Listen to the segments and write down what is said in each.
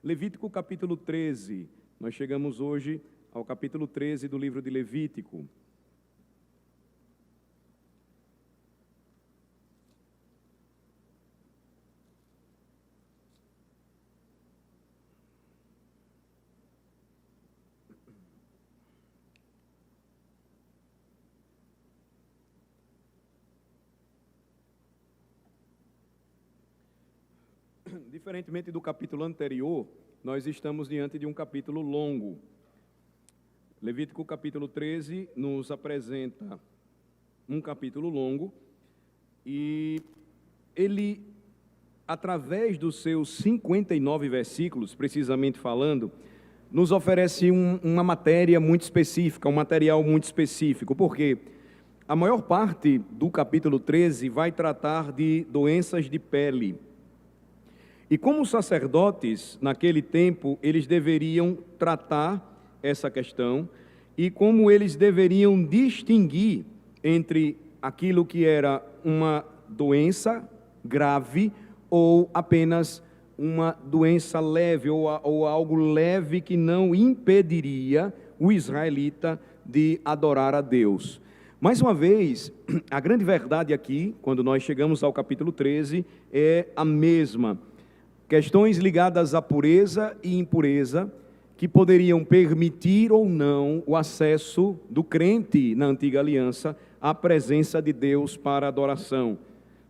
Levítico capítulo 13. Nós chegamos hoje ao capítulo 13 do livro de Levítico. Diferentemente do capítulo anterior, nós estamos diante de um capítulo longo. Levítico capítulo 13 nos apresenta um capítulo longo e ele, através dos seus 59 versículos, precisamente falando, nos oferece uma matéria muito específica, um material muito específico, porque a maior parte do capítulo 13 vai tratar de doenças de pele. E como os sacerdotes, naquele tempo, eles deveriam tratar essa questão e como eles deveriam distinguir entre aquilo que era uma doença grave ou apenas uma doença leve ou algo leve que não impediria o israelita de adorar a Deus. Mais uma vez, a grande verdade aqui, quando nós chegamos ao capítulo 13, é a mesma. Questões ligadas à pureza e impureza, que poderiam permitir ou não o acesso do crente na antiga aliança à presença de Deus para adoração.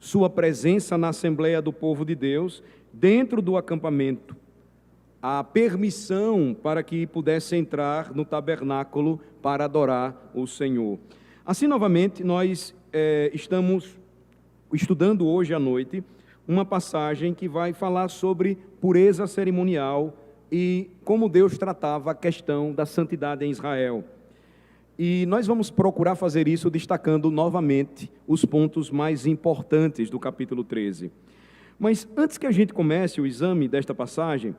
Sua presença na Assembleia do povo de Deus, dentro do acampamento. A permissão para que pudesse entrar no tabernáculo para adorar o Senhor. Assim, novamente, nós estamos estudando hoje à noite uma passagem que vai falar sobre pureza cerimonial e como Deus tratava a questão da santidade em Israel. E nós vamos procurar fazer isso destacando novamente os pontos mais importantes do capítulo 13. Mas antes que a gente comece o exame desta passagem,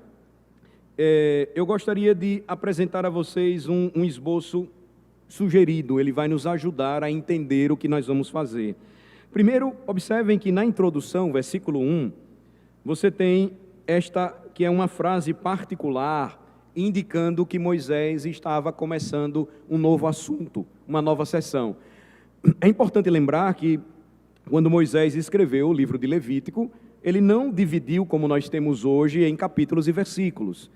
eu gostaria de apresentar a vocês um esboço sugerido. Ele vai nos ajudar a entender o que nós vamos fazer. Primeiro, observem que na introdução, versículo 1, você tem esta que é uma frase particular, indicando que Moisés estava começando um novo assunto, uma nova sessão. É importante lembrar que, quando Moisés escreveu o livro de Levítico, ele não dividiu, como nós temos hoje, em capítulos e versículos.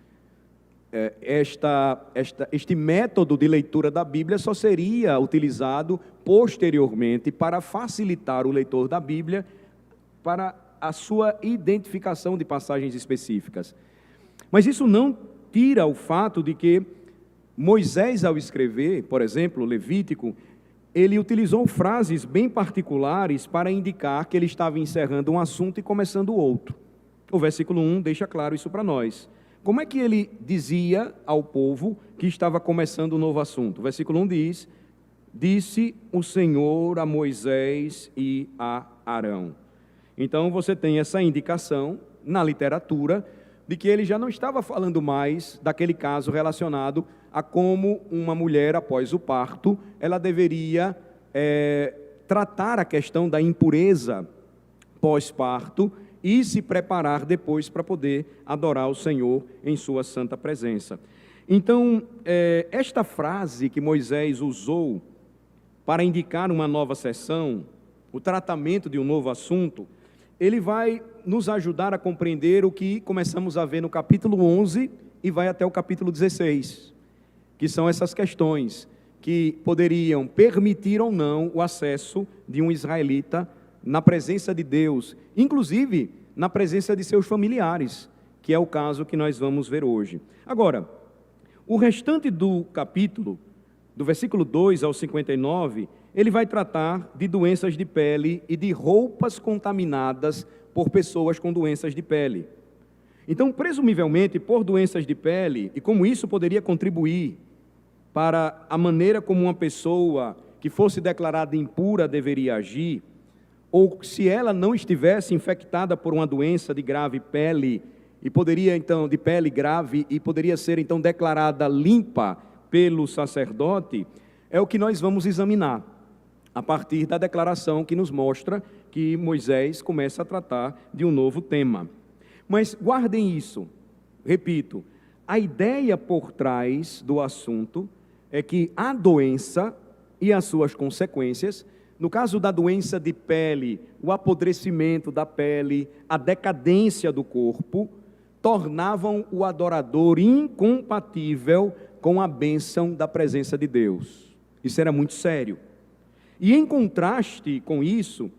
Este método de leitura da Bíblia só seria utilizado posteriormente para facilitar o leitor da Bíblia para a sua identificação de passagens específicas. Mas isso não tira o fato de que Moisés, ao escrever, por exemplo, Levítico, ele utilizou frases bem particulares para indicar que ele estava encerrando um assunto e começando outro. O versículo 1 deixa claro isso para nós. Como é que ele dizia ao povo que estava começando um novo assunto? O versículo 1 diz: disse o Senhor a Moisés e a Arão. Então você tem essa indicação na literatura de que ele já não estava falando mais daquele caso relacionado a como uma mulher após o parto, ela deveria tratar a questão da impureza pós-parto e se preparar depois para poder adorar o Senhor em sua santa presença. Então, esta frase que Moisés usou para indicar uma nova sessão, o tratamento de um novo assunto, ele vai nos ajudar a compreender o que começamos a ver no capítulo 11 e vai até o capítulo 16, que são essas questões que poderiam permitir ou não o acesso de um israelita na presença de Deus, inclusive na presença de seus familiares, que é o caso que nós vamos ver hoje. Agora, o restante do capítulo, do versículo 2 ao 59, ele vai tratar de doenças de pele e de roupas contaminadas por pessoas com doenças de pele. Então, presumivelmente, por doenças de pele, e como isso poderia contribuir para a maneira como uma pessoa que fosse declarada impura deveria agir, ou se ela não estivesse infectada por uma doença de grave pele, e poderia então, de pele grave, e poderia ser então declarada limpa pelo sacerdote, é o que nós vamos examinar, a partir da declaração que nos mostra que Moisés começa a tratar de um novo tema. Mas guardem isso, repito, a ideia por trás do assunto é que a doença e as suas consequências, no caso da doença de pele, o apodrecimento da pele, a decadência do corpo, tornavam o adorador incompatível com a bênção da presença de Deus. Isso era muito sério. E em contraste com isso,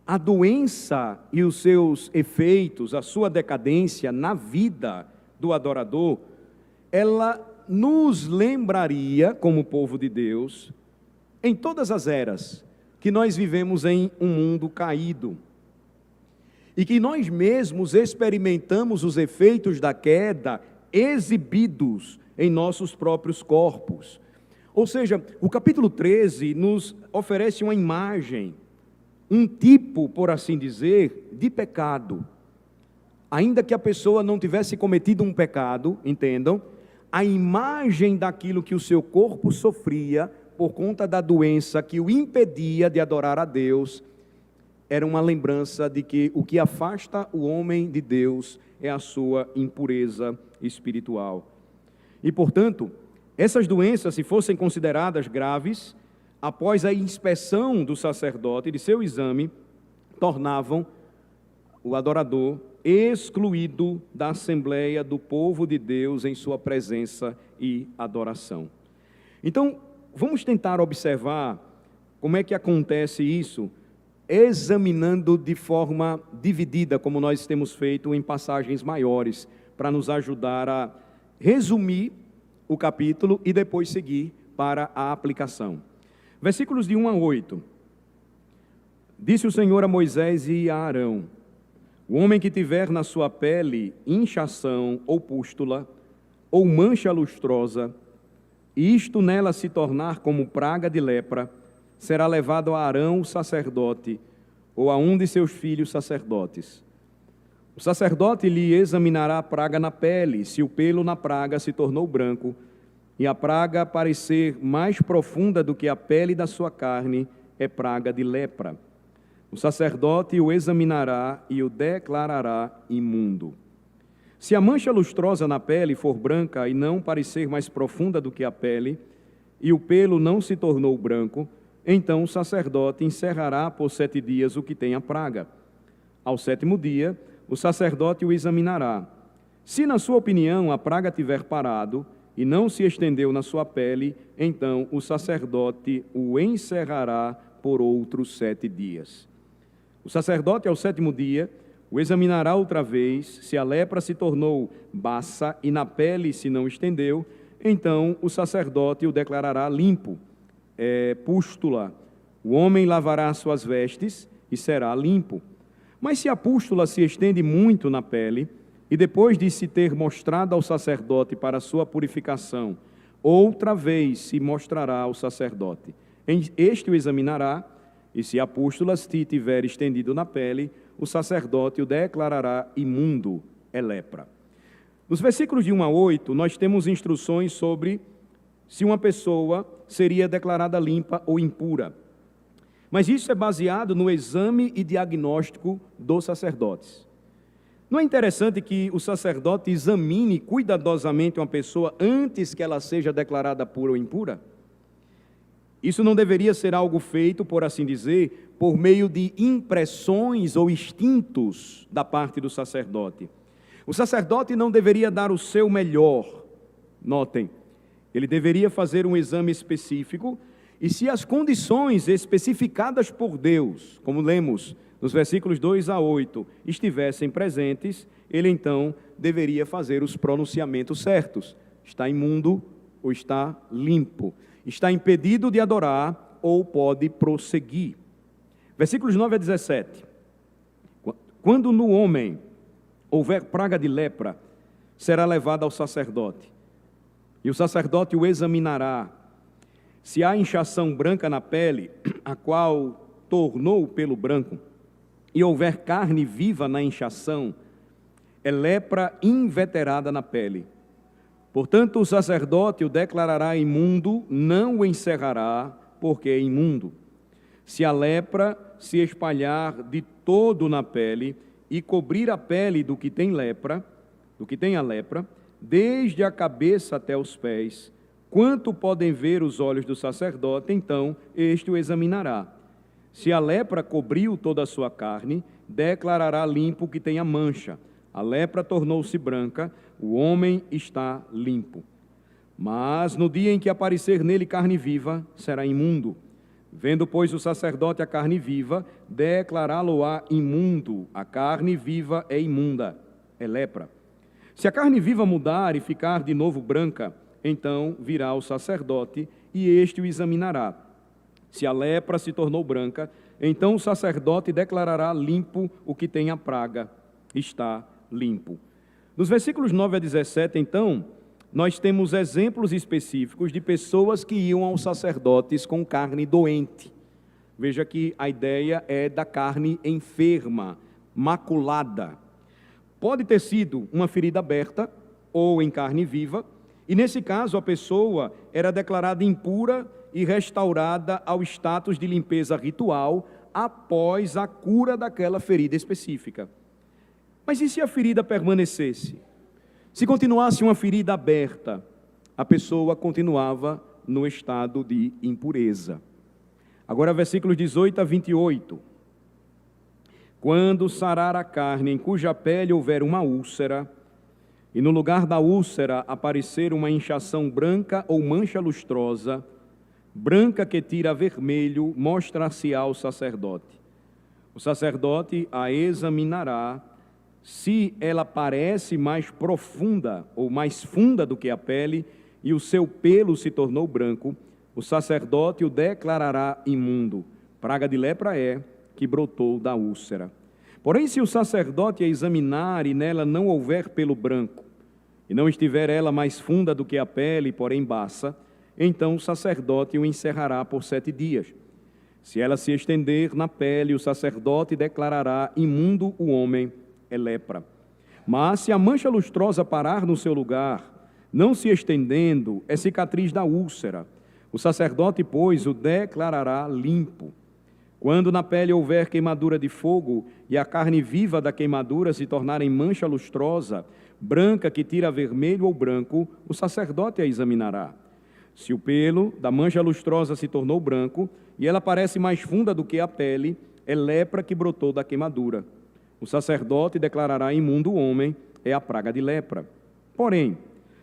a doença e os seus efeitos, a sua decadência na vida do adorador, ela nos lembraria, como povo de Deus, em todas as eras, que nós vivemos em um mundo caído e que nós mesmos experimentamos os efeitos da queda exibidos em nossos próprios corpos. Ou seja, o capítulo 13 nos oferece uma imagem, um tipo, por assim dizer, de pecado. Ainda que a pessoa não tivesse cometido um pecado, entendam, a imagem daquilo que o seu corpo sofria por conta da doença que o impedia de adorar a Deus, era uma lembrança de que o que afasta o homem de Deus é a sua impureza espiritual. E, portanto, essas doenças, se fossem consideradas graves, após a inspeção do sacerdote, de seu exame, tornavam o adorador excluído da assembleia do povo de Deus em sua presença e adoração. Então, vamos tentar observar como é que acontece isso, examinando de forma dividida, como nós temos feito em passagens maiores, para nos ajudar a resumir o capítulo e depois seguir para a aplicação. Versículos de 1 a 8. Disse o Senhor a Moisés e a Arão: o homem que tiver na sua pele inchação ou pústula, ou mancha lustrosa, e isto nela se tornar como praga de lepra, será levado a Arão o sacerdote, ou a um de seus filhos sacerdotes. O sacerdote lhe examinará a praga na pele, se o pelo na praga se tornou branco, e a praga parecer mais profunda do que a pele da sua carne, é praga de lepra. O sacerdote o examinará e o declarará imundo. Se a mancha lustrosa na pele for branca e não parecer mais profunda do que a pele, e o pelo não se tornou branco, então o sacerdote encerrará por 7 dias o que tem a praga. Ao 7º dia, o sacerdote o examinará. Se na sua opinião a praga tiver parado e não se estendeu na sua pele, então o sacerdote o encerrará por outros 7 dias. O sacerdote, ao 7º dia, o examinará outra vez. Se a lepra se tornou baça e na pele se não estendeu, então o sacerdote o declarará limpo, pústula. O homem lavará suas vestes e será limpo. Mas se a pústula se estende muito na pele, e depois de se ter mostrado ao sacerdote para sua purificação, outra vez se mostrará ao sacerdote. Este o examinará, e se a pústula se tiver estendido na pele, o sacerdote o declarará imundo, é lepra. Nos versículos de 1 a 8, nós temos instruções sobre se uma pessoa seria declarada limpa ou impura. Mas isso é baseado no exame e diagnóstico dos sacerdotes. Não é interessante que o sacerdote examine cuidadosamente uma pessoa antes que ela seja declarada pura ou impura? Isso não deveria ser algo feito, por assim dizer, por meio de impressões ou instintos da parte do sacerdote. O sacerdote não deveria dar o seu melhor, notem, ele deveria fazer um exame específico, e se as condições especificadas por Deus, como lemos nos versículos 2 a 8, estivessem presentes, ele então deveria fazer os pronunciamentos certos. Está imundo ou está limpo? Está impedido de adorar ou pode prosseguir? Versículos 9 a 17. Quando no homem houver praga de lepra, será levado ao sacerdote, e o sacerdote o examinará. Se há inchação branca na pele, a qual tornou o pelo branco, e houver carne viva na inchação, é lepra inveterada na pele. Portanto, o sacerdote o declarará imundo, não o encerrará, porque é imundo. Se a lepra se espalhar de todo na pele e cobrir a pele do que tem lepra, do que tem a lepra, desde a cabeça até os pés, quanto podem ver os olhos do sacerdote, então este o examinará. Se a lepra cobriu toda a sua carne, declarará limpo o que tem a mancha. A lepra tornou-se branca, o homem está limpo. Mas no dia em que aparecer nele carne viva, será imundo. Vendo, pois, o sacerdote a carne viva, declará-lo-á imundo. A carne viva é imunda, é lepra. Se a carne viva mudar e ficar de novo branca, então virá o sacerdote e este o examinará. Se a lepra se tornou branca, então o sacerdote declarará limpo o que tem a praga. Está limpo. Nos versículos 9 a 17, então, nós temos exemplos específicos de pessoas que iam aos sacerdotes com carne doente. Veja que a ideia é da carne enferma, maculada. Pode ter sido uma ferida aberta ou em carne viva, e nesse caso a pessoa era declarada impura e restaurada ao status de limpeza ritual após a cura daquela ferida específica. Mas e se a ferida permanecesse? Se continuasse uma ferida aberta, a pessoa continuava no estado de impureza. Agora, versículos 18 a 28. Quando sarar a carne em cuja pele houver uma úlcera, e no lugar da úlcera aparecer uma inchação branca ou mancha lustrosa, branca que tira vermelho, mostrar-se-á ao sacerdote. O sacerdote a examinará. Se ela parece mais profunda ou mais funda do que a pele, e o seu pelo se tornou branco, o sacerdote o declarará imundo. Praga de lepra é que brotou da úlcera. Porém, se o sacerdote a examinar e nela não houver pelo branco, e não estiver ela mais funda do que a pele, porém baça, então o sacerdote o encerrará por 7 dias. Se ela se estender na pele, o sacerdote declarará imundo o homem, é lepra. Mas se a mancha lustrosa parar no seu lugar, não se estendendo, é cicatriz da úlcera. O sacerdote, pois, o declarará limpo. Quando na pele houver queimadura de fogo e a carne viva da queimadura se tornar em mancha lustrosa, branca que tira vermelho ou branco, o sacerdote a examinará. Se o pelo da mancha lustrosa se tornou branco e ela parece mais funda do que a pele, é lepra que brotou da queimadura. O sacerdote declarará imundo o homem, é a praga de lepra. Porém,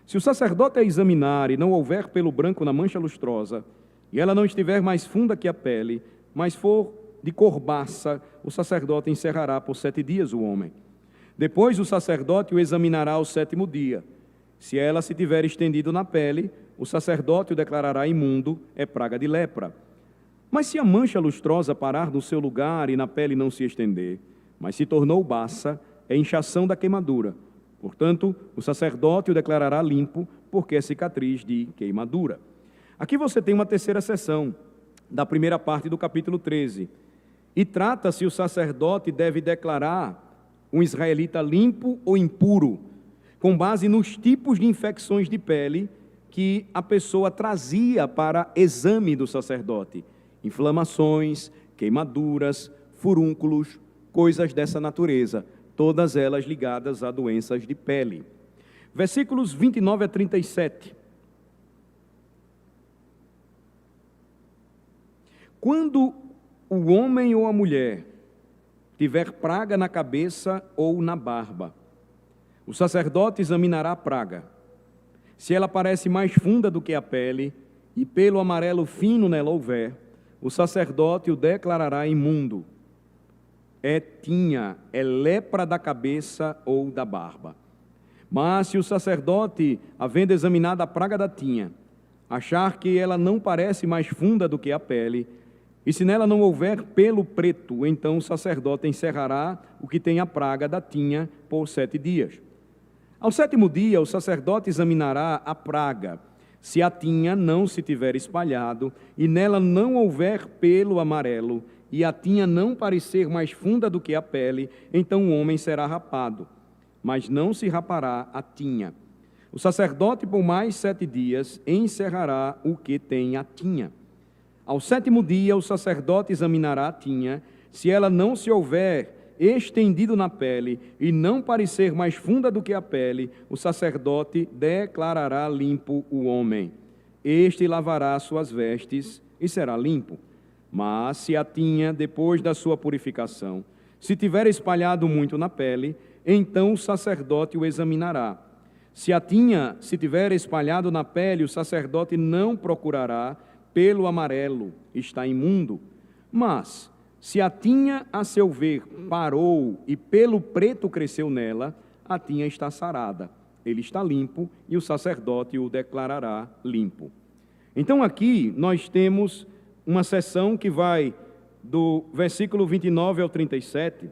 se o sacerdote a examinar e não houver pelo branco na mancha lustrosa, e ela não estiver mais funda que a pele, mas for de cor baça, o sacerdote encerrará por 7 dias o homem. Depois o sacerdote o examinará ao 7º dia. Se ela se tiver estendido na pele, o sacerdote o declarará imundo, é praga de lepra. Mas se a mancha lustrosa parar no seu lugar e na pele não se estender, mas se tornou baça, é inchação da queimadura. Portanto, o sacerdote o declarará limpo, porque é cicatriz de queimadura. Aqui você tem uma terceira seção da primeira parte do capítulo 13. E trata se o sacerdote deve declarar um israelita limpo ou impuro, com base nos tipos de infecções de pele que a pessoa trazia para exame do sacerdote. Inflamações, queimaduras, furúnculos, coisas dessa natureza, todas elas ligadas a doenças de pele. Versículos 29 a 37. Quando o homem ou a mulher tiver praga na cabeça ou na barba, o sacerdote examinará a praga. Se ela parece mais funda do que a pele, e pelo amarelo fino nela houver, o sacerdote o declarará imundo. É lepra da cabeça ou da barba. Mas se o sacerdote, havendo examinado a praga da tinha, achar que ela não parece mais funda do que a pele, e se nela não houver pelo preto, então o sacerdote encerrará o que tem a praga da tinha por 7 dias. Ao 7º dia, o sacerdote examinará a praga. Se a tinha não se tiver espalhado, e nela não houver pelo amarelo, e a tinha não parecer mais funda do que a pele, então o homem será rapado, mas não se rapará a tinha. O sacerdote, por mais 7 dias, encerrará o que tem a tinha. Ao 7º dia, o sacerdote examinará a tinha. Se ela não se houver estendido na pele e não parecer mais funda do que a pele, o sacerdote declarará limpo o homem. Este lavará suas vestes e será limpo. Mas se a tinha, depois da sua purificação, se tiver espalhado muito na pele, então o sacerdote o examinará. Se a tinha se tiver espalhado na pele, o sacerdote não procurará pelo amarelo, está imundo. Mas, se a tinha, a seu ver, parou e pelo preto cresceu nela, a tinha está sarada. Ele está limpo e o sacerdote o declarará limpo. Então aqui nós temos uma seção que vai do versículo 29 ao 37,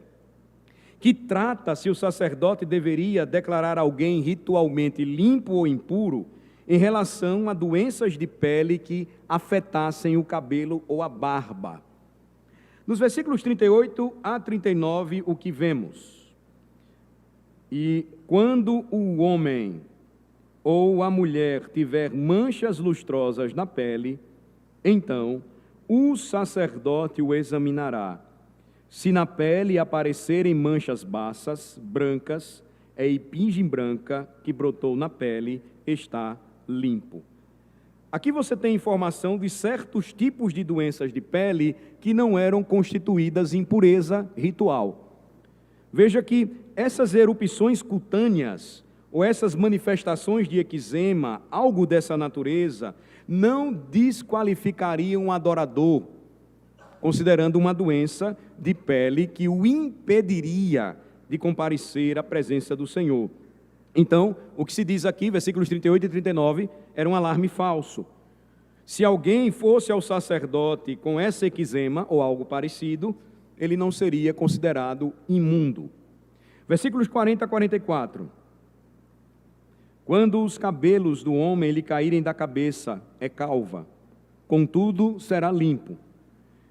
que trata se o sacerdote deveria declarar alguém ritualmente limpo ou impuro em relação a doenças de pele que afetassem o cabelo ou a barba. Nos versículos 38 a 39, o que vemos? E quando o homem ou a mulher tiver manchas lustrosas na pele, então o sacerdote o examinará. Se na pele aparecerem manchas baças, brancas, é hepigem branca que brotou na pele, está limpo. Aqui você tem informação de certos tipos de doenças de pele que não eram constituídas em impureza ritual. Veja que essas erupções cutâneas, ou essas manifestações de eczema, algo dessa natureza, não desqualificariam o adorador, considerando uma doença de pele que o impediria de comparecer à presença do Senhor. Então, o que se diz aqui, versículos 38 e 39, era um alarme falso. Se alguém fosse ao sacerdote com essa eczema ou algo parecido, ele não seria considerado imundo. Versículos 40 a 44. Quando os cabelos do homem lhe caírem da cabeça, é calva, contudo será limpo.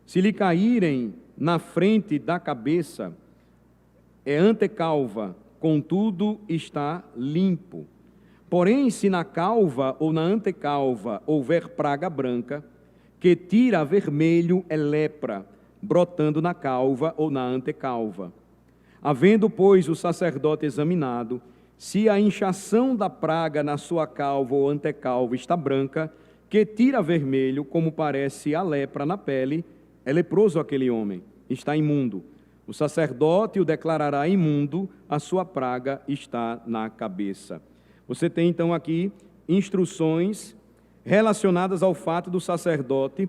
Se lhe caírem na frente da cabeça, é antecalva, contudo está limpo. Porém, se na calva ou na antecalva houver praga branca, que tira a vermelho, é lepra, brotando na calva ou na antecalva. Havendo, pois, o sacerdote examinado, se a inchação da praga na sua calva ou antecalva está branca, que tira vermelho, como parece a lepra na pele, é leproso aquele homem, está imundo. O sacerdote o declarará imundo, a sua praga está na cabeça. Você tem então aqui instruções relacionadas ao fato do sacerdote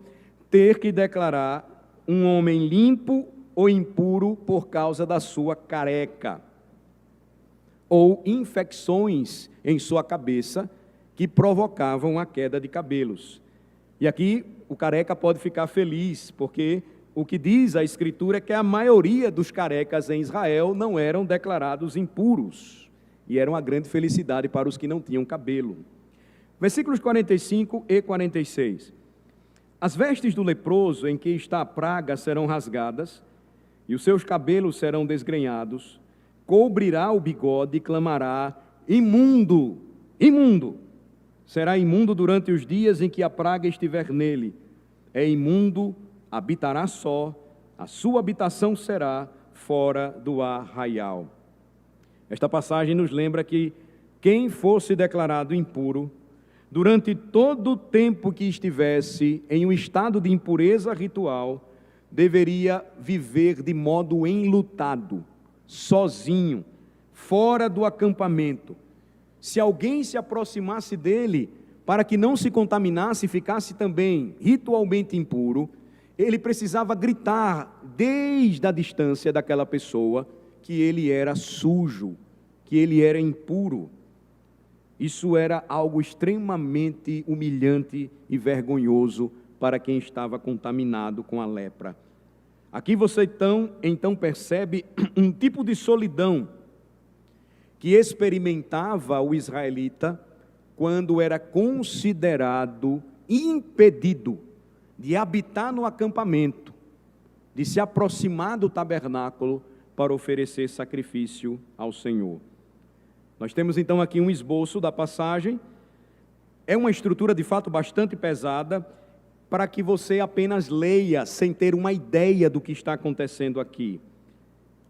ter que declarar um homem limpo ou impuro por causa da sua careca, ou infecções em sua cabeça que provocavam a queda de cabelos. E aqui o careca pode ficar feliz, porque o que diz a Escritura é que a maioria dos carecas em Israel não eram declarados impuros, e era uma grande felicidade para os que não tinham cabelo. Versículos 45 e 46. As vestes do leproso em que está a praga serão rasgadas, e os seus cabelos serão desgrenhados, cobrirá o bigode e clamará: imundo, imundo. Será imundo durante os dias em que a praga estiver nele. É imundo, habitará só, a sua habitação será fora do arraial. Esta passagem nos lembra que quem fosse declarado impuro, durante todo o tempo que estivesse em um estado de impureza ritual, deveria viver de modo enlutado, sozinho, fora do acampamento. Se alguém se aproximasse dele, para que não se contaminasse e ficasse também ritualmente impuro, ele precisava gritar desde a distância daquela pessoa que ele era sujo, que ele era impuro. Isso era algo extremamente humilhante e vergonhoso para quem estava contaminado com a lepra. Aqui você então percebe um tipo de solidão que experimentava o israelita quando era considerado impedido de habitar no acampamento, de se aproximar do tabernáculo para oferecer sacrifício ao Senhor. Nós temos então aqui um esboço da passagem. É uma estrutura de fato bastante pesada, para que você apenas leia sem ter uma ideia do que está acontecendo aqui.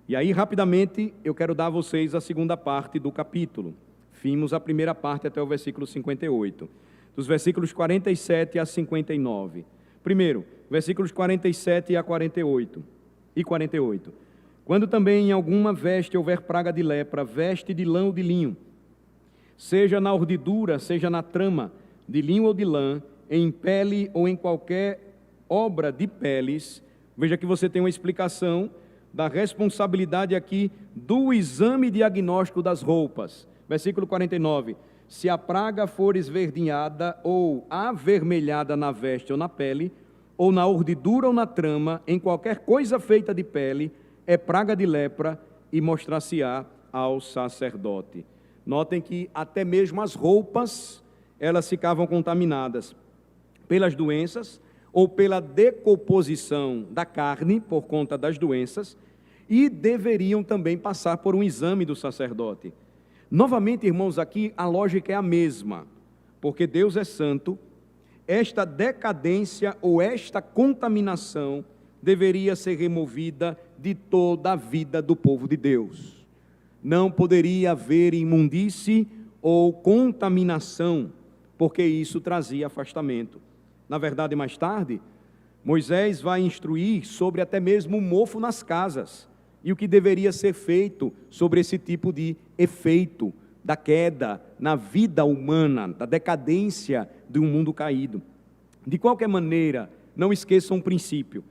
E aí, rapidamente, eu quero dar a vocês a segunda parte do capítulo. Vimos a primeira parte até o versículo 58. Dos versículos 47 a 59. Primeiro, versículos 47 a 48. E 48. Quando também em alguma veste houver praga de lepra, veste de lã ou de linho, seja na urdidura, seja na trama, de linho ou de lã, em pele ou em qualquer obra de peles. Veja que você tem uma explicação da responsabilidade aqui do exame diagnóstico das roupas. Versículo 49. Se a praga for esverdinhada ou avermelhada na veste ou na pele, ou na urdidura ou na trama, em qualquer coisa feita de pele, é praga de lepra e mostrar-se-á ao sacerdote. Notem que até mesmo as roupas, elas ficavam contaminadas pelas doenças, ou pela decomposição da carne, por conta das doenças, e deveriam também passar por um exame do sacerdote. Novamente, irmãos, aqui a lógica é a mesma, porque Deus é santo, esta decadência ou esta contaminação deveria ser removida de toda a vida do povo de Deus. Não poderia haver imundície ou contaminação, porque isso trazia afastamento. Na verdade, mais tarde, Moisés vai instruir sobre até mesmo o mofo nas casas e o que deveria ser feito sobre esse tipo de efeito da queda na vida humana, da decadência de um mundo caído. De qualquer maneira, não esqueçam um princípio.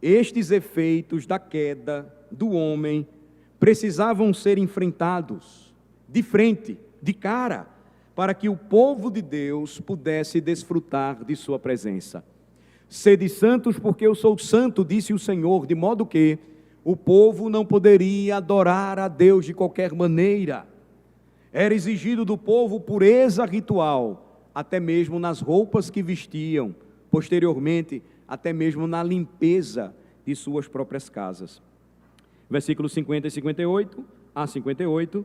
Estes efeitos da queda do homem precisavam ser enfrentados de frente, de cara, para que o povo de Deus pudesse desfrutar de sua presença. Sede santos, porque eu sou santo, disse o Senhor, de modo que o povo não poderia adorar a Deus de qualquer maneira. Era exigido do povo pureza ritual, até mesmo nas roupas que vestiam, posteriormente, até mesmo na limpeza de suas próprias casas. Versículos 50 e 58, a 58.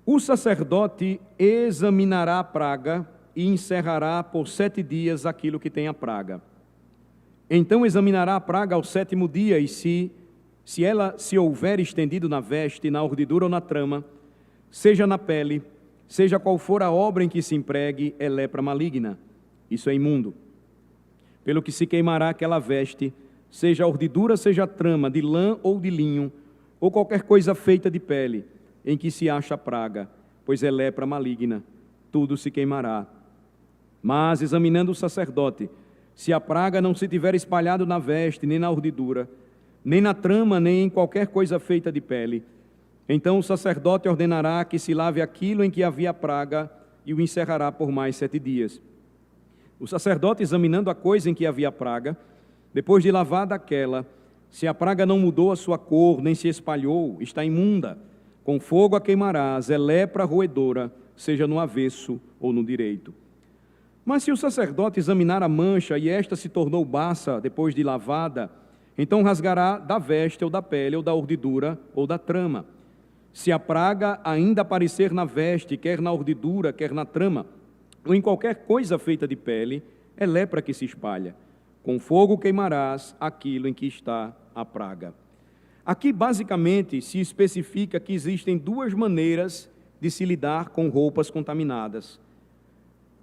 O sacerdote examinará a praga e encerrará por 7 dias aquilo que tem a praga. Então examinará a praga ao 7º dia, e se ela se houver estendido na veste, na urdidura ou na trama, seja na pele, seja qual for a obra em que se empregue, é lepra maligna. Isso é imundo. Pelo que se queimará aquela veste, seja a urdidura, seja a trama, de lã ou de linho, ou qualquer coisa feita de pele, em que se acha praga, pois é lepra maligna, tudo se queimará. Mas, examinando o sacerdote, se a praga não se tiver espalhado na veste, nem na urdidura, nem na trama, nem em qualquer coisa feita de pele, então o sacerdote ordenará que se lave aquilo em que havia praga e o encerrará por mais 7 dias. O sacerdote, examinando a coisa em que havia praga, depois de lavada aquela, se a praga não mudou a sua cor, nem se espalhou, está imunda, com fogo a queimarás, é lepra roedora, seja no avesso ou no direito. Mas se o sacerdote examinar a mancha e esta se tornou baça depois de lavada, então rasgará da veste ou da pele ou da urdidura ou da trama. Se a praga ainda aparecer na veste, quer na urdidura, quer na trama, ou em qualquer coisa feita de pele, é lepra que se espalha. Com fogo queimarás aquilo em que está a praga. Aqui, basicamente, se especifica que existem 2 maneiras de se lidar com roupas contaminadas.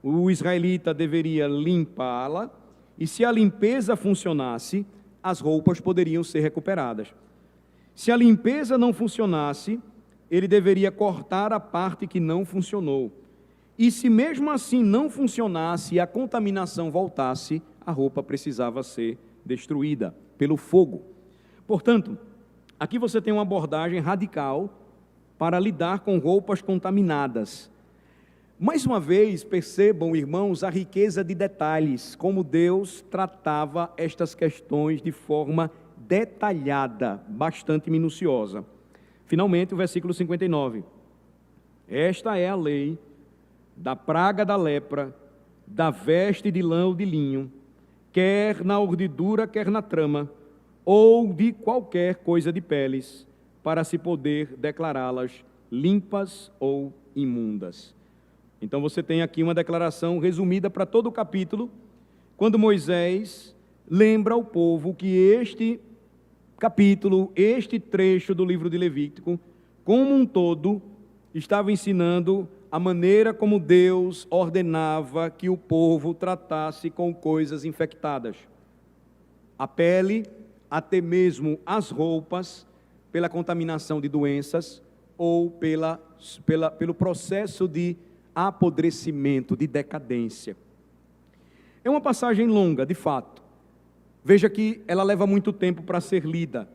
O israelita deveria limpá-la, e se a limpeza funcionasse, as roupas poderiam ser recuperadas. Se a limpeza não funcionasse, ele deveria cortar a parte que não funcionou. E se mesmo assim não funcionasse e a contaminação voltasse, a roupa precisava ser destruída pelo fogo. Portanto, aqui você tem uma abordagem radical para lidar com roupas contaminadas. Mais uma vez, percebam, irmãos, a riqueza de detalhes, como Deus tratava estas questões de forma detalhada, bastante minuciosa. Finalmente, o versículo 59. Esta é a lei da praga da lepra, da veste de lã ou de linho, quer na urdidura, quer na trama, ou de qualquer coisa de peles, para se poder declará-las limpas ou imundas. Então você tem aqui uma declaração resumida para todo o capítulo, quando Moisés lembra ao povo que capítulo, este trecho do livro de Levítico, como um todo, estava ensinando a maneira como Deus ordenava que o povo tratasse com coisas infectadas. A pele, até mesmo as roupas, pela contaminação de doenças ou pelo processo de apodrecimento, de decadência. É uma passagem longa, de fato. Veja que ela leva muito tempo para ser lida.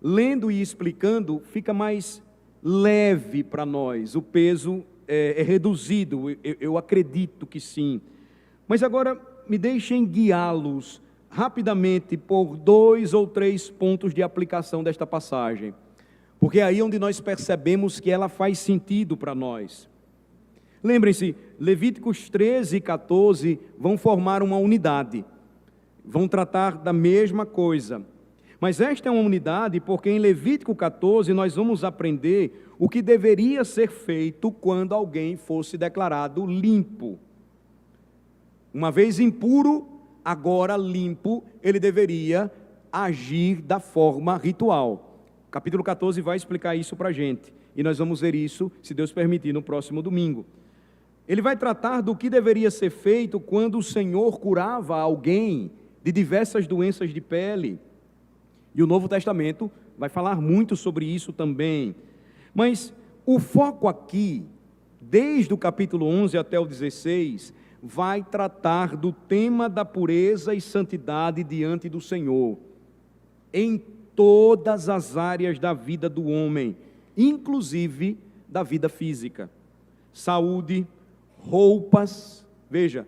Lendo e explicando, fica mais leve para nós, o peso é reduzido, eu acredito que sim. Mas agora me deixem guiá-los rapidamente por 2 ou 3 pontos de aplicação desta passagem, porque é aí onde nós percebemos que ela faz sentido para nós. Lembrem-se, Levíticos 13 e 14 vão formar uma unidade, vão tratar da mesma coisa, mas esta é uma unidade porque em Levítico 14 nós vamos aprender o que deveria ser feito quando alguém fosse declarado limpo. Uma vez impuro, agora limpo, ele deveria agir da forma ritual. O capítulo 14 vai explicar isso para a gente, e nós vamos ver isso, se Deus permitir, no próximo domingo. Ele vai tratar do que deveria ser feito quando o Senhor curava alguém de diversas doenças de pele. E o Novo Testamento vai falar muito sobre isso também. Mas o foco aqui, desde o capítulo 11 até o 16, vai tratar do tema da pureza e santidade diante do Senhor, em todas as áreas da vida do homem, inclusive da vida física. Saúde, roupas, veja,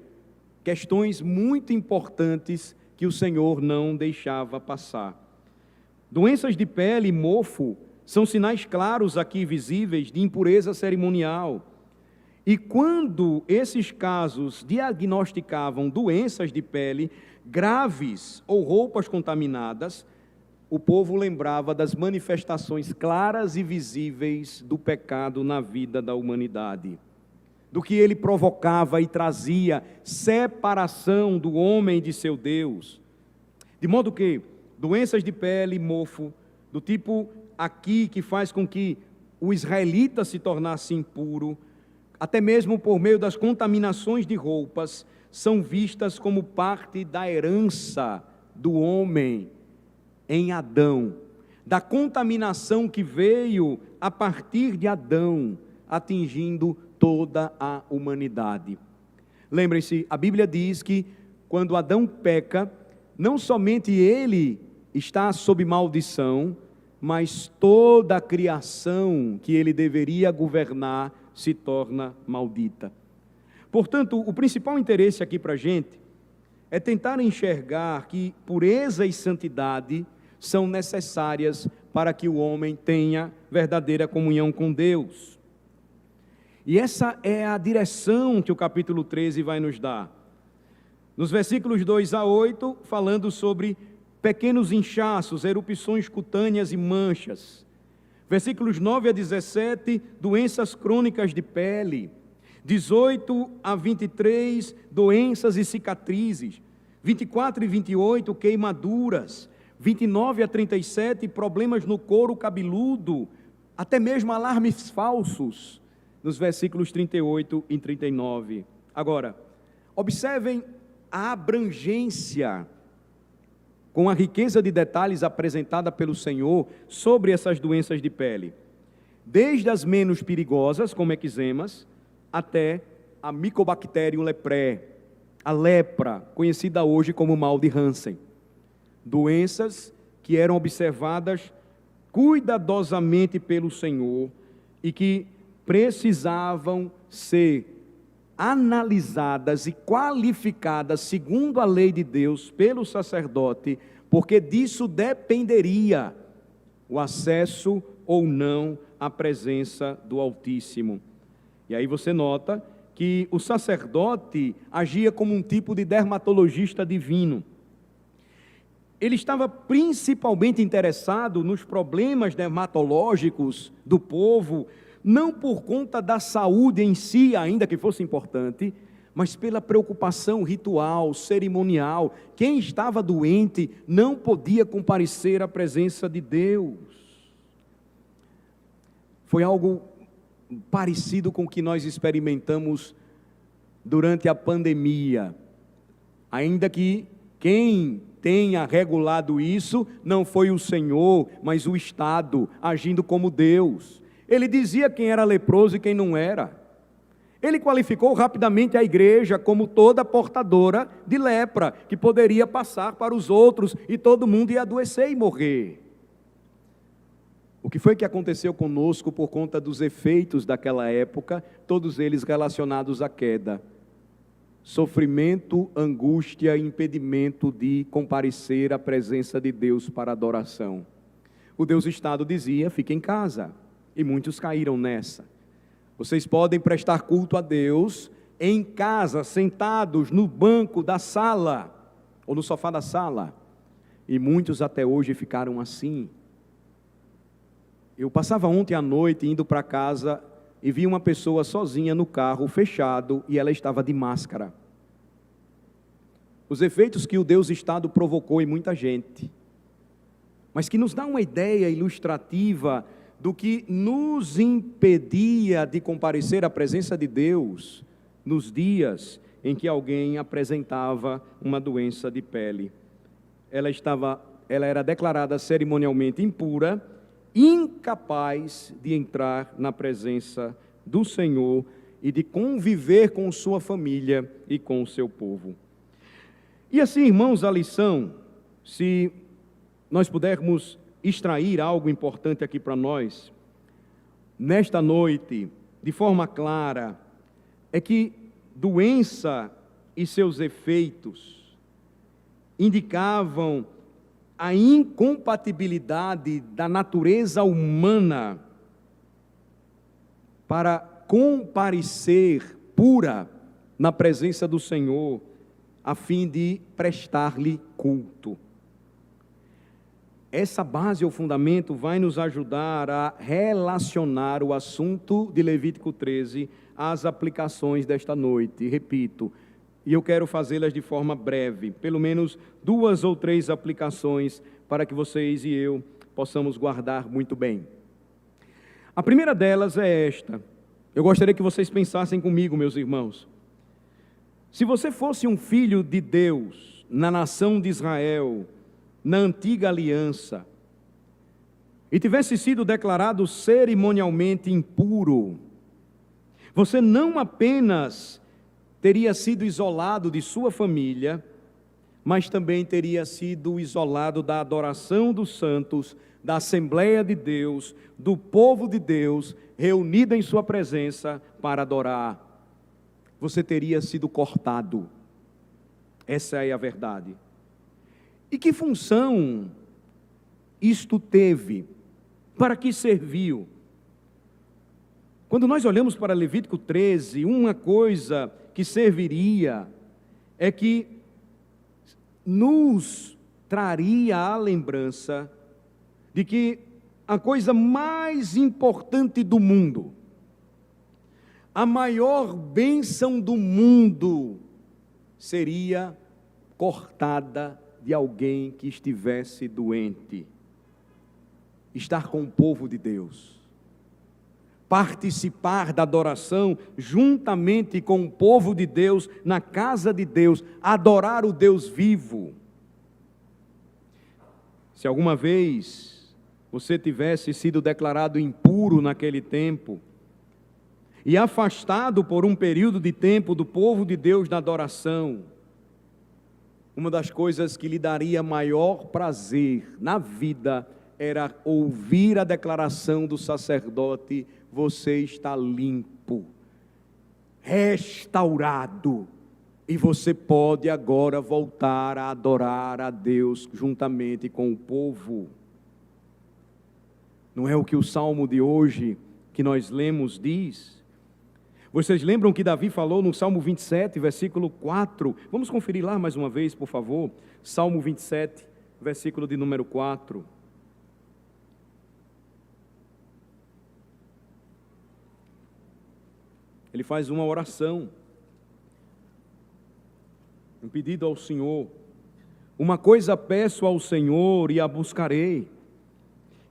questões muito importantes que o Senhor não deixava passar. Doenças de pele e mofo são sinais claros aqui visíveis de impureza cerimonial. E quando esses casos diagnosticavam doenças de pele graves ou roupas contaminadas, o povo lembrava das manifestações claras e visíveis do pecado na vida da humanidade, do que ele provocava e trazia separação do homem de seu Deus. De modo que doenças de pele e mofo, do tipo aqui que faz com que o israelita se tornasse impuro, até mesmo por meio das contaminações de roupas, são vistas como parte da herança do homem em Adão, da contaminação que veio a partir de Adão, atingindo toda a humanidade. Lembrem-se, a Bíblia diz que quando Adão peca, não somente ele está sob maldição, mas toda a criação que ele deveria governar se torna maldita. Portanto, o principal interesse aqui para a gente é tentar enxergar que pureza e santidade são necessárias para que o homem tenha verdadeira comunhão com Deus. E essa é a direção que o capítulo 13 vai nos dar. Nos versículos 2 a 8, falando sobre pequenos inchaços, erupções cutâneas e manchas. Versículos 9 a 17, doenças crônicas de pele. 18 a 23, doenças e cicatrizes. 24 e 28, queimaduras. 29 a 37, problemas no couro cabeludo. Até mesmo alarmes falsos, nos versículos 38 e 39. Agora, observem a abrangência com a riqueza de detalhes apresentada pelo Senhor sobre essas doenças de pele, desde as menos perigosas, como eczemas, até a Mycobacterium leprae, a lepra, conhecida hoje como mal de Hansen. Doenças que eram observadas cuidadosamente pelo Senhor e que precisavam ser analisadas e qualificadas segundo a lei de Deus pelo sacerdote, porque disso dependeria o acesso ou não à presença do Altíssimo. E aí você nota que o sacerdote agia como um tipo de dermatologista divino. Ele estava principalmente interessado nos problemas dermatológicos do povo, não por conta da saúde em si, ainda que fosse importante, mas pela preocupação ritual, cerimonial. Quem estava doente não podia comparecer à presença de Deus. Foi algo parecido com o que nós experimentamos durante a pandemia. Ainda que quem tenha regulado isso não foi o Senhor, mas o Estado, agindo como Deus. Ele dizia quem era leproso e quem não era. Ele qualificou rapidamente a igreja como toda portadora de lepra, que poderia passar para os outros e todo mundo ia adoecer e morrer. O que foi que aconteceu conosco por conta dos efeitos daquela época, todos eles relacionados à queda? Sofrimento, angústia, impedimento de comparecer à presença de Deus para adoração. O Deus Estado dizia, fique em casa, e muitos caíram nessa. Vocês podem prestar culto a Deus em casa, sentados no banco da sala, ou no sofá da sala, e muitos até hoje ficaram assim. Eu passava ontem à noite indo para casa e vi uma pessoa sozinha no carro, fechado, e ela estava de máscara. Os efeitos que o Deus Estado provocou em muita gente, mas que nos dá uma ideia ilustrativa do que nos impedia de comparecer à presença de Deus nos dias em que alguém apresentava uma doença de pele. Ela era declarada cerimonialmente impura, incapaz de entrar na presença do Senhor e de conviver com sua família e com o seu povo. E assim, irmãos, a lição, se nós pudermos extrair algo importante aqui para nós, nesta noite, de forma clara, é que doença e seus efeitos indicavam a incompatibilidade da natureza humana para comparecer pura na presença do Senhor, a fim de prestar-lhe culto. Essa base ou fundamento vai nos ajudar a relacionar o assunto de Levítico 13 às aplicações desta noite. Repito, e eu quero fazê-las de forma breve, pelo menos 2 ou 3 aplicações para que vocês e eu possamos guardar muito bem. A primeira delas é esta. Eu gostaria que vocês pensassem comigo, meus irmãos. Se você fosse um filho de Deus na nação de Israel, na antiga aliança, e tivesse sido declarado cerimonialmente impuro, você não apenas teria sido isolado de sua família, mas também teria sido isolado da adoração dos santos, da Assembleia de Deus, do povo de Deus, reunido em sua presença para adorar. Você teria sido cortado. Essa é a verdade. E que função isto teve? Para que serviu? Quando nós olhamos para Levítico 13, uma coisa que serviria é que nos traria a lembrança de que a coisa mais importante do mundo, a maior bênção do mundo, seria cortada de alguém que estivesse doente. Estar com o povo de Deus, participar da adoração juntamente com o povo de Deus, na casa de Deus, adorar o Deus vivo. Se alguma vez você tivesse sido declarado impuro naquele tempo, e afastado por um período de tempo do povo de Deus na adoração, uma das coisas que lhe daria maior prazer na vida era ouvir a declaração do sacerdote: você está limpo, restaurado, e você pode agora voltar a adorar a Deus juntamente com o povo. Não é o que o salmo de hoje que nós lemos diz? Vocês lembram que Davi falou no Salmo 27, versículo 4? Vamos conferir lá mais uma vez, por favor. Salmo 27, versículo de número 4. Ele faz uma oração. um pedido ao Senhor. Uma coisa peço ao Senhor e a buscarei,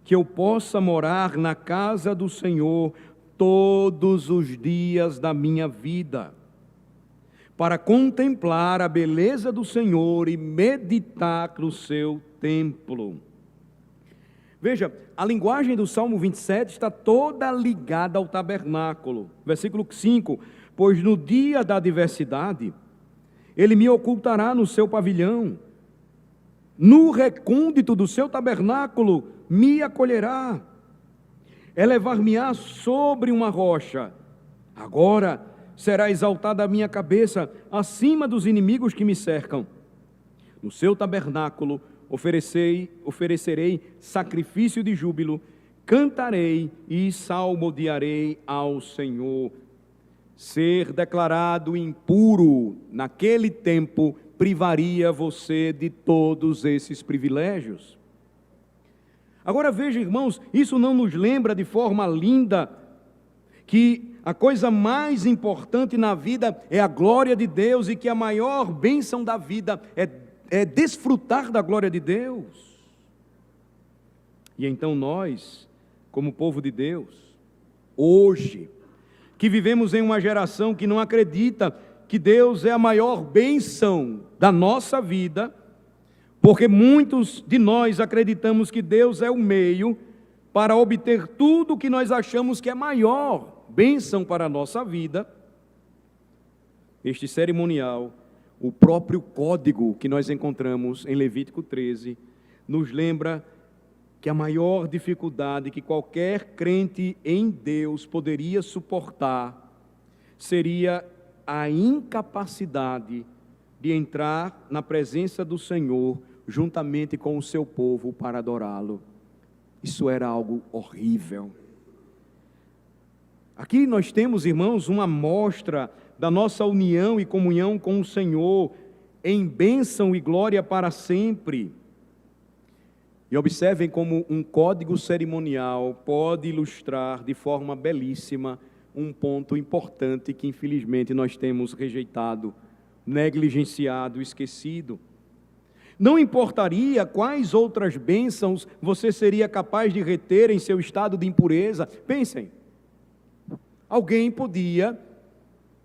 que eu possa morar na casa do Senhor todos os dias da minha vida, para contemplar a beleza do Senhor e meditar no seu templo. Veja, a linguagem do Salmo 27 está toda ligada ao tabernáculo. Versículo 5: pois no dia da adversidade, ele me ocultará no seu pavilhão, no recôndito do seu tabernáculo me acolherá, elevar-me-á sobre uma rocha. Agora será exaltada a minha cabeça acima dos inimigos que me cercam. No seu tabernáculo oferecerei sacrifício de júbilo, cantarei e salmodiarei ao Senhor. Ser declarado impuro naquele tempo privaria você de todos esses privilégios. Agora veja, irmãos, isso não nos lembra de forma linda que a coisa mais importante na vida é a glória de Deus e que a maior bênção da vida é desfrutar da glória de Deus? E então nós, como povo de Deus, hoje, que vivemos em uma geração que não acredita que Deus é a maior bênção da nossa vida, porque muitos de nós acreditamos que Deus é o meio para obter tudo o que nós achamos que é maior bênção para a nossa vida. Este cerimonial, o próprio código que nós encontramos em Levítico 13, nos lembra que a maior dificuldade que qualquer crente em Deus poderia suportar seria a incapacidade de entrar na presença do Senhor juntamente com o seu povo para adorá-lo. Isso era algo horrível. Aqui nós temos, irmãos, uma amostra da nossa união e comunhão com o Senhor em bênção e glória para sempre. E observem como um código cerimonial pode ilustrar de forma belíssima um ponto importante que infelizmente nós temos rejeitado, negligenciado, esquecido. Não importaria quais outras bênçãos você seria capaz de reter em seu estado de impureza. Pensem, alguém podia,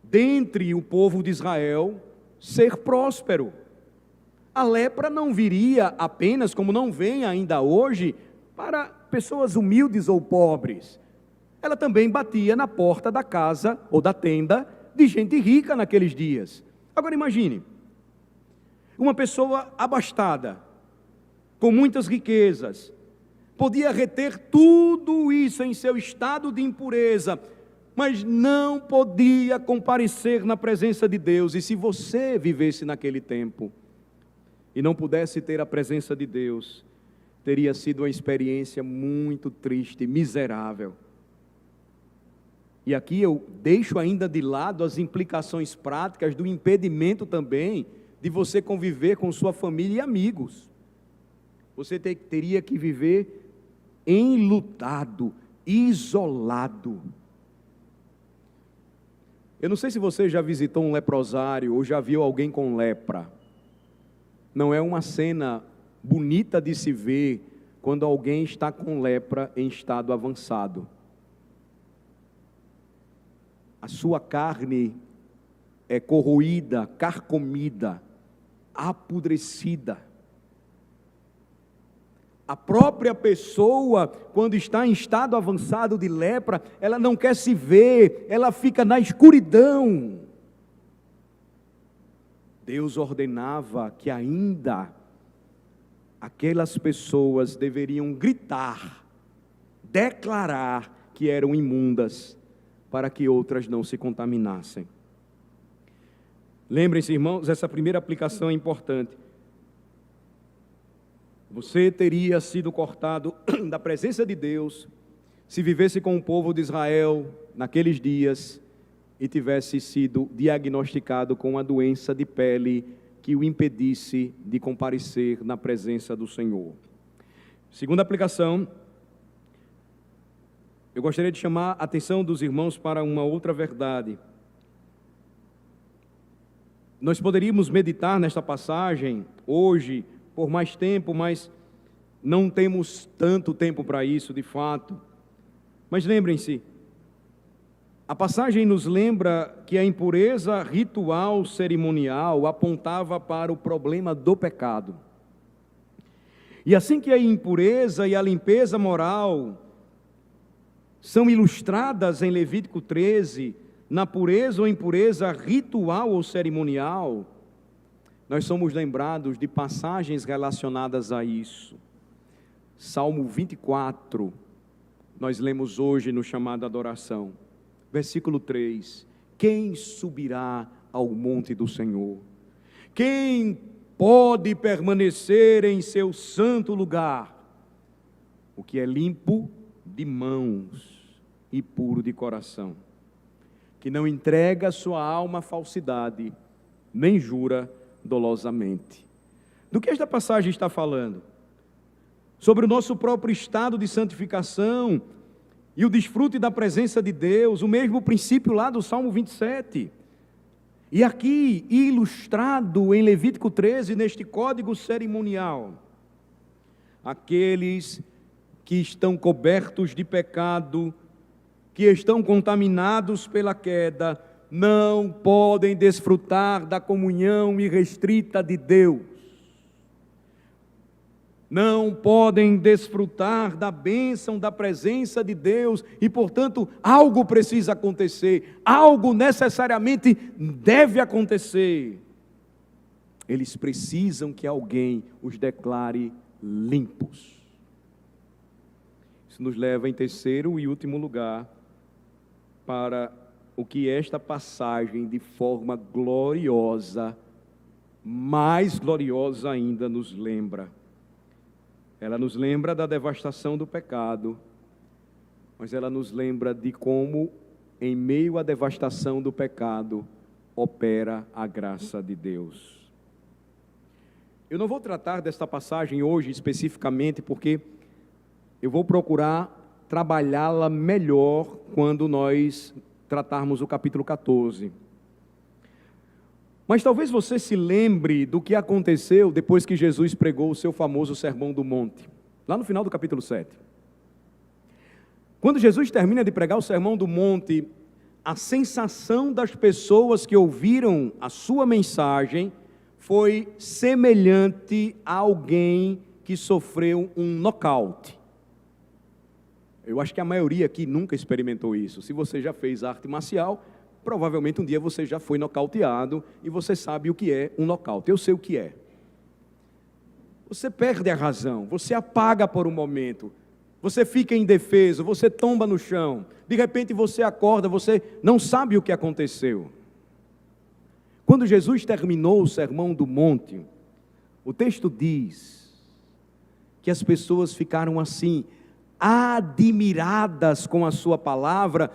dentre o povo de Israel, ser próspero. A lepra não viria apenas, como não vem ainda hoje, para pessoas humildes ou pobres. Ela também batia na porta da casa ou da tenda de gente rica naqueles dias. Agora imagine, uma pessoa abastada, com muitas riquezas, podia reter tudo isso em seu estado de impureza, mas não podia comparecer na presença de Deus. E se você vivesse naquele tempo e não pudesse ter a presença de Deus, teria sido uma experiência muito triste, miserável. E aqui eu deixo ainda de lado as implicações práticas do impedimento também de você conviver com sua família e amigos. Você teria que viver enlutado, isolado. Eu não sei se você já visitou um leprosário ou já viu alguém com lepra. Não é uma cena bonita de se ver quando alguém está com lepra em estado avançado. A sua carne é corroída, carcomida, apodrecida. A própria pessoa, quando está em estado avançado de lepra, ela não quer se ver, ela fica na escuridão. Deus ordenava que ainda aquelas pessoas deveriam gritar, declarar que eram imundas, para que outras não se contaminassem. Lembrem-se, irmãos, essa primeira aplicação é importante. Você teria sido cortado da presença de Deus se vivesse com o povo de Israel naqueles dias e tivesse sido diagnosticado com uma doença de pele que o impedisse de comparecer na presença do Senhor. Segunda aplicação, eu gostaria de chamar a atenção dos irmãos para uma outra verdade. Nós poderíamos meditar nesta passagem hoje por mais tempo, mas não temos tanto tempo para isso, de fato. Mas lembrem-se, a passagem nos lembra que a impureza ritual cerimonial apontava para o problema do pecado. E assim que a impureza e a limpeza moral são ilustradas em Levítico 13, na pureza ou impureza ritual ou cerimonial, nós somos lembrados de passagens relacionadas a isso. Salmo 24, nós lemos hoje no chamado adoração. Versículo 3, quem subirá ao monte do Senhor? Quem pode permanecer em seu santo lugar? O que é limpo de mãos e puro de coração, que não entrega sua alma à falsidade, nem jura dolosamente. Do que esta passagem está falando? Sobre o nosso próprio estado de santificação e o desfrute da presença de Deus, o mesmo princípio lá do Salmo 27. E aqui, ilustrado em Levítico 13, neste código cerimonial, aqueles que estão cobertos de pecado, que estão contaminados pela queda, não podem desfrutar da comunhão irrestrita de Deus. Não podem desfrutar da bênção, da presença de Deus, e portanto algo precisa acontecer, algo necessariamente deve acontecer. Eles precisam que alguém os declare limpos. Isso nos leva em terceiro e último lugar para o que esta passagem de forma gloriosa, mais gloriosa ainda, nos lembra. Ela nos lembra da devastação do pecado, mas ela nos lembra de como, em meio à devastação do pecado, opera a graça de Deus. Eu não vou tratar desta passagem hoje especificamente, porque eu vou procurar trabalhá-la melhor quando nós tratarmos o capítulo 14. Mas talvez você se lembre do que aconteceu depois que Jesus pregou o seu famoso Sermão do Monte, lá no final do capítulo 7. Quando Jesus termina de pregar o Sermão do Monte, a sensação das pessoas que ouviram a sua mensagem foi semelhante a alguém que sofreu um nocaute. Eu acho que a maioria aqui nunca experimentou isso. Se você já fez arte marcial, provavelmente um dia você já foi nocauteado e você sabe o que é um nocaute. Eu sei o que é. Você perde a razão, você apaga por um momento, você fica indefeso, você tomba no chão, de repente você acorda, você não sabe o que aconteceu. Quando Jesus terminou o Sermão do Monte, o texto diz que as pessoas ficaram assim, admiradas com a sua palavra,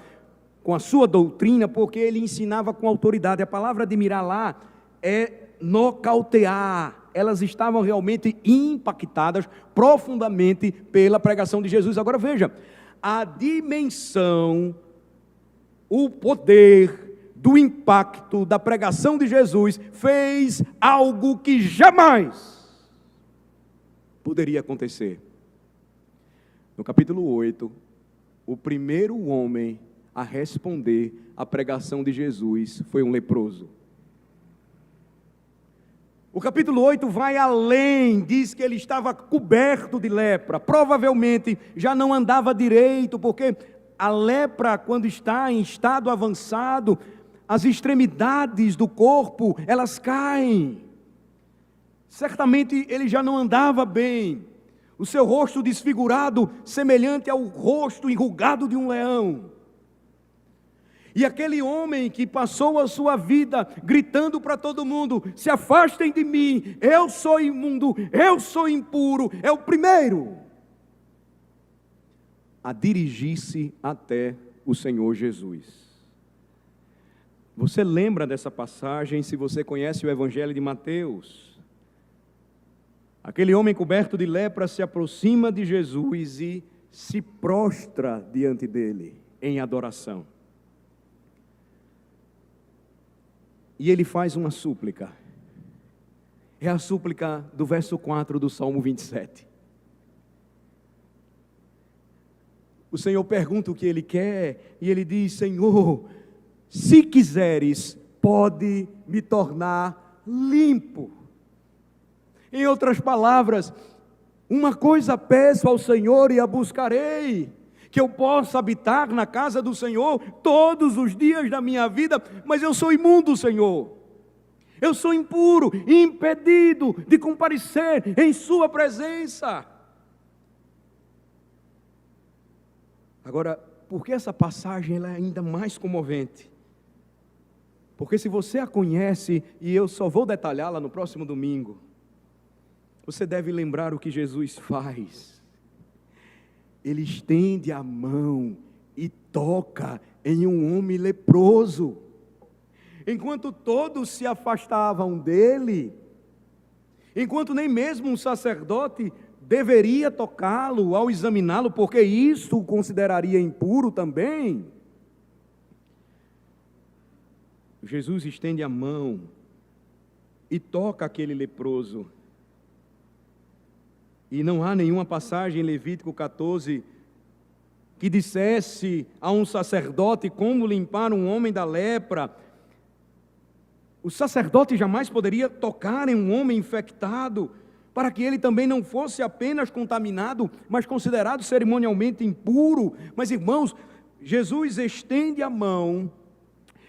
com a sua doutrina, porque ele ensinava com autoridade. A palavra admirar lá é nocautear. Elas estavam realmente impactadas profundamente pela pregação de Jesus. Agora veja, a dimensão, o poder do impacto da pregação de Jesus fez algo que jamais poderia acontecer. No capítulo 8, o primeiro homem a responder à pregação de Jesus foi um leproso. O capítulo 8 vai além, diz que ele estava coberto de lepra, provavelmente já não andava direito, porque a lepra, quando está em estado avançado, as extremidades do corpo, elas caem. Certamente ele já não andava bem, o seu rosto desfigurado, semelhante ao rosto enrugado de um leão. E aquele homem que passou a sua vida gritando para todo mundo, se afastem de mim, eu sou imundo, eu sou impuro, é o primeiro a dirigir-se até o Senhor Jesus. Você lembra dessa passagem se você conhece o Evangelho de Mateus? Aquele homem coberto de lepra se aproxima de Jesus e se prostra diante dele em adoração. E ele faz uma súplica. É a súplica do verso 4 do Salmo 27. O Senhor pergunta o que ele quer, e ele diz: Senhor, se quiseres, pode me tornar limpo. Em outras palavras, uma coisa peço ao Senhor e a buscarei, que eu possa habitar na casa do Senhor todos os dias da minha vida, mas eu sou imundo, Senhor. Eu sou impuro, impedido de comparecer em sua presença. Agora, por que essa passagem ela é ainda mais comovente? Porque se você a conhece, e eu só vou detalhá-la no próximo domingo, você deve lembrar o que Jesus faz. Ele estende a mão e toca em um homem leproso. Enquanto todos se afastavam dele, enquanto nem mesmo um sacerdote deveria tocá-lo ao examiná-lo, porque isso o consideraria impuro também, Jesus estende a mão e toca aquele leproso. E não há nenhuma passagem em Levítico 14 que dissesse a um sacerdote como limpar um homem da lepra. O sacerdote jamais poderia tocar em um homem infectado, para que ele também não fosse apenas contaminado, mas considerado cerimonialmente impuro. Mas, irmãos, Jesus estende a mão,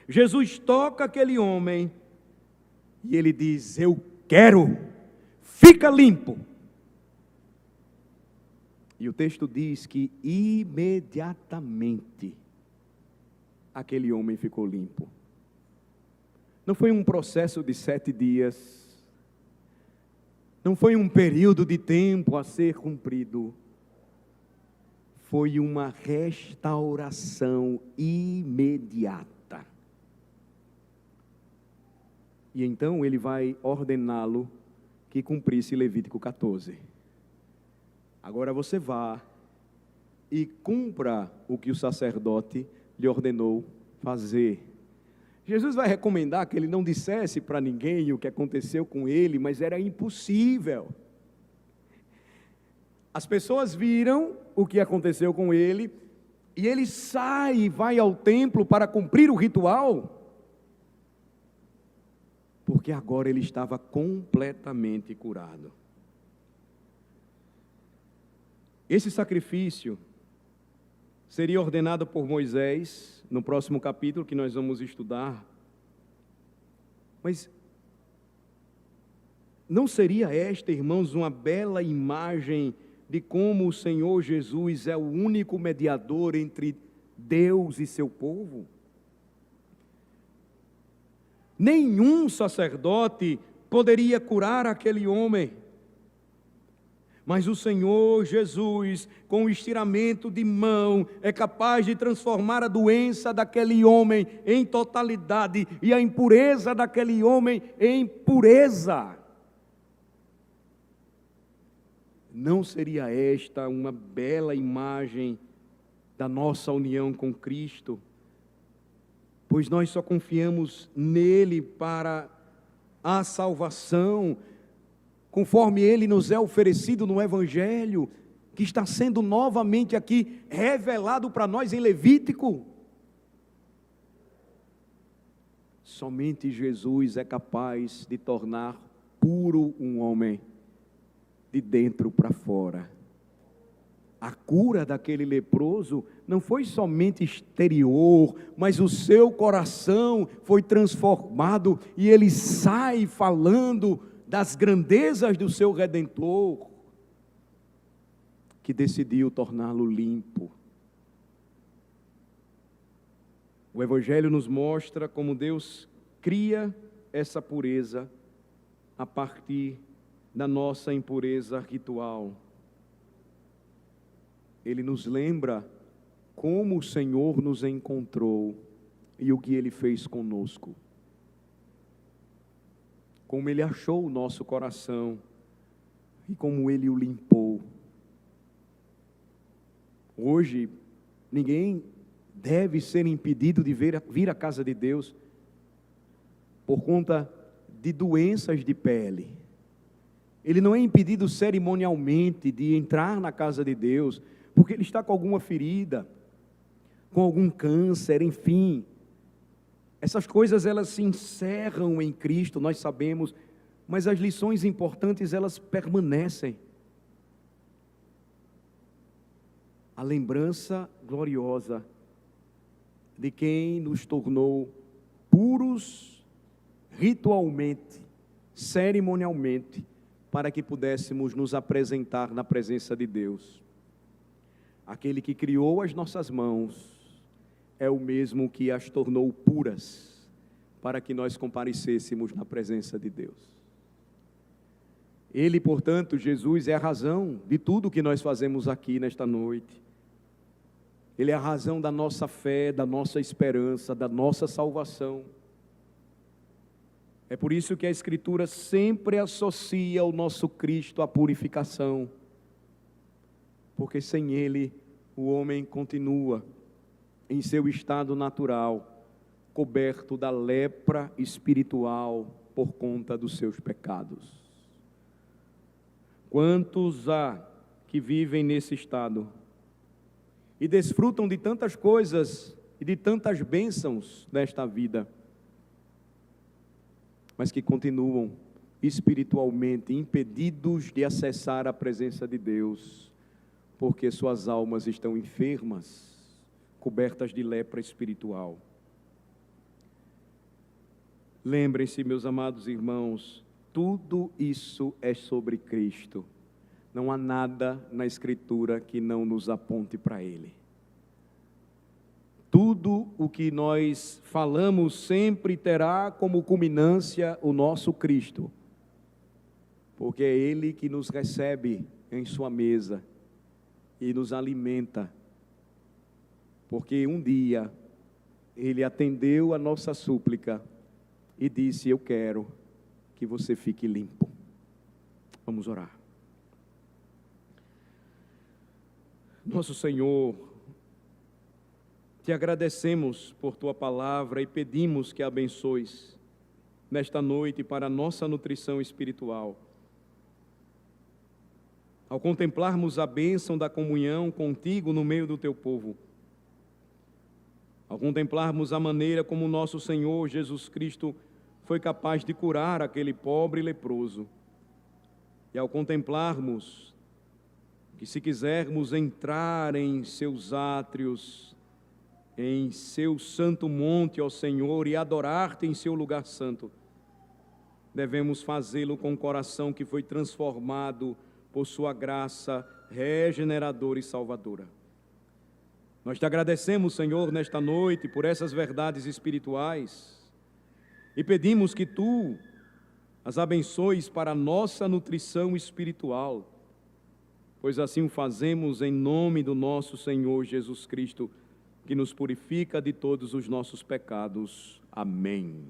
Jesus toca aquele homem, e ele diz: eu quero, fica limpo. E o texto diz que imediatamente aquele homem ficou limpo. Não foi um processo de 7 dias, não foi um período de tempo a ser cumprido, foi uma restauração imediata. E então ele vai ordená-lo que cumprisse Levítico 14. Agora você vá e cumpra o que o sacerdote lhe ordenou fazer. Jesus vai recomendar que ele não dissesse para ninguém o que aconteceu com ele, mas era impossível. As pessoas viram o que aconteceu com ele, e ele sai e vai ao templo para cumprir o ritual, porque agora ele estava completamente curado. Esse sacrifício seria ordenado por Moisés, no próximo capítulo que nós vamos estudar. Mas não seria esta, irmãos, uma bela imagem de como o Senhor Jesus é o único mediador entre Deus e seu povo? Nenhum sacerdote poderia curar aquele homem. Mas o Senhor Jesus, com o estiramento de mão, é capaz de transformar a doença daquele homem em totalidade e a impureza daquele homem em pureza. Não seria esta uma bela imagem da nossa união com Cristo? Pois nós só confiamos nele para a salvação, conforme ele nos é oferecido no Evangelho, que está sendo novamente aqui revelado para nós em Levítico. Somente Jesus é capaz de tornar puro um homem, de dentro para fora. A cura daquele leproso não foi somente exterior, mas o seu coração foi transformado, e ele sai falando das grandezas do seu Redentor, que decidiu torná-lo limpo. O Evangelho nos mostra como Deus cria essa pureza a partir da nossa impureza ritual. Ele nos lembra como o Senhor nos encontrou e o que Ele fez conosco. Como Ele achou o nosso coração e como Ele o limpou. Hoje, ninguém deve ser impedido de vir à casa de Deus por conta de doenças de pele. Ele não é impedido cerimonialmente de entrar na casa de Deus, porque ele está com alguma ferida, com algum câncer, enfim. Essas coisas, elas se encerram em Cristo, nós sabemos, mas as lições importantes, elas permanecem. A lembrança gloriosa de quem nos tornou puros ritualmente, cerimonialmente, para que pudéssemos nos apresentar na presença de Deus. Aquele que criou as nossas mãos é o mesmo que as tornou puras, para que nós comparecêssemos na presença de Deus. Ele, portanto, Jesus, é a razão de tudo que nós fazemos aqui nesta noite. Ele é a razão da nossa fé, da nossa esperança, da nossa salvação. É por isso que a Escritura sempre associa o nosso Cristo à purificação, porque sem Ele o homem continua em seu estado natural, coberto da lepra espiritual por conta dos seus pecados. Quantos há que vivem nesse estado e desfrutam de tantas coisas e de tantas bênçãos desta vida, mas que continuam espiritualmente impedidos de acessar a presença de Deus, porque suas almas estão enfermas, cobertas de lepra espiritual. Lembrem-se, meus amados irmãos, tudo isso é sobre Cristo. Não há nada na Escritura que não nos aponte para Ele. Tudo o que nós falamos sempre terá como culminância o nosso Cristo, porque é Ele que nos recebe em sua mesa e nos alimenta, porque um dia Ele atendeu a nossa súplica e disse: eu quero que você fique limpo. Vamos orar. Nosso Senhor, te agradecemos por tua palavra e pedimos que a abençoes nesta noite para a nossa nutrição espiritual. Ao contemplarmos a bênção da comunhão contigo no meio do teu povo, ao contemplarmos a maneira como nosso Senhor Jesus Cristo foi capaz de curar aquele pobre leproso, e ao contemplarmos que, se quisermos entrar em seus átrios, em seu santo monte, ó Senhor, e adorar-te em seu lugar santo, devemos fazê-lo com o coração que foi transformado por sua graça regeneradora e salvadora. Nós te agradecemos, Senhor, nesta noite por essas verdades espirituais e pedimos que tu as abençoes para a nossa nutrição espiritual, pois assim o fazemos em nome do nosso Senhor Jesus Cristo, que nos purifica de todos os nossos pecados. Amém.